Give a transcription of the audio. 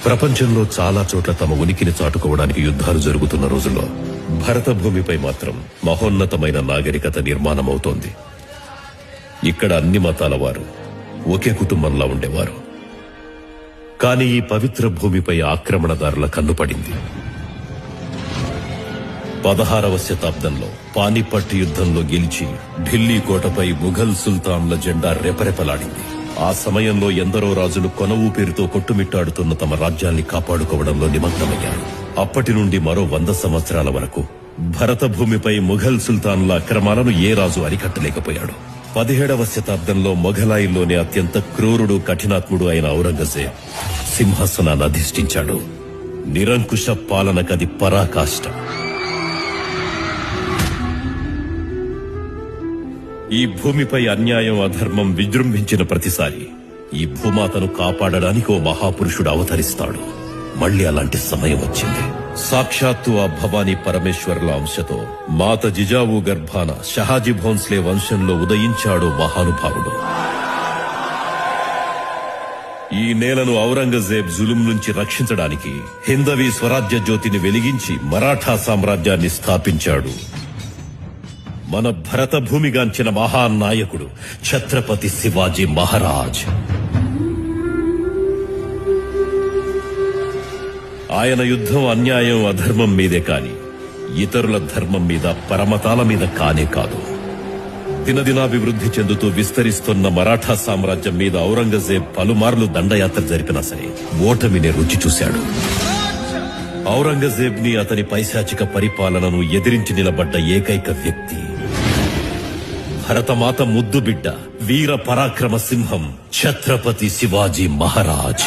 ప్రపంచంలో చాలా చోట్ల తమ ఉనికిని చాటుకోవడానికి యుద్ధాలు జరుగుతున్న రోజుల్లో భరత భూమిపై మాత్రం మహోన్నతమైన నాగరికత నిర్మాణమవుతోంది. ఇక్కడ అన్ని మతాల వారు ఒకే కుటుంబంలా ఉండేవారు. కానీ ఈ పవిత్ర భూమిపై ఆక్రమణదారుల కన్నుపడింది. 16వ శతాబ్దంలో పానిపట్ యుద్ధంలో గెలిచి ఢిల్లీ కోటపై ముఘల్ సుల్తాన్ల జెండా రెపరెపలాడింది. ఆ సమయంలో ఎందరో రాజులు కొన ఊపిరితో కొట్టుమిట్టాడుతున్న తమ రాజ్యాన్ని కాపాడుకోవడంలో నిమగ్నమయ్యారు. అప్పటి నుండి మరో 100 సంవత్సరాల వరకు భరత భూమిపై ముఘల్ సుల్తాన్ల అక్రమాలను ఏ రాజు అరికట్టలేకపోయాడు. 17వ శతాబ్దంలో మొఘలాయిల్లోనే అత్యంత క్రూరుడు కఠినాత్ముడు అయిన ఔరంగజేబ్ సింహాసనాన్ని అధిష్ఠించాడు. నిరంకుశ పాలనకది పరాకాష్ట. ఈ భూమిపై అన్యాయం అధర్మం విజృంభించిన ప్రతిసారి ఈ భూమాతను కాపాడడానికి ఓ మహాపురుషుడు అవతరిస్తాడు. మళ్లీ అలాంటి సమయం వచ్చింది. సాక్షాత్తు ఆ భవానీ పరమేశ్వర్ల అంశతో మాత జిజావు గర్భాన షహాజీ భోన్స్లే వంశంలో ఉదయించాడు మహానుభావుడు. ఈ నేలను ఔరంగజేబ్ జులుం నుంచి రక్షించడానికి హిందవీ స్వరాజ్య జ్యోతిని వెలిగించి మరాఠా సామ్రాజ్యాన్ని స్థాపించాడు. మన భరత భూమిగాంచిన మహానాయకుడు ఛత్రపతి శివాజీ మహారాజ్. ఆయన యుద్ధం అన్యాయం అధర్మం మీదే కాని ఇతరుల ధర్మం మీద పరమతాల మీద కానే కాదు. దినదినాభివృద్ధి చెందుతూ విస్తరిస్తున్న మరాఠా సామ్రాజ్యం మీద ఔరంగజేబ్ పలుమార్లు దండయాత్ర జరిపినా సరే ఓటమిని రుచి చూశాడు. ఔరంగజేబ్ ని అతని పైశాచిక పరిపాలనను ఎదిరించి నిలబడ్డ ఏకైక వ్యక్తి భరతమాత ముద్దు బిడ్డ వీర పరాక్రమ సింహం ఛత్రపతి శివాజీ మహారాజ్.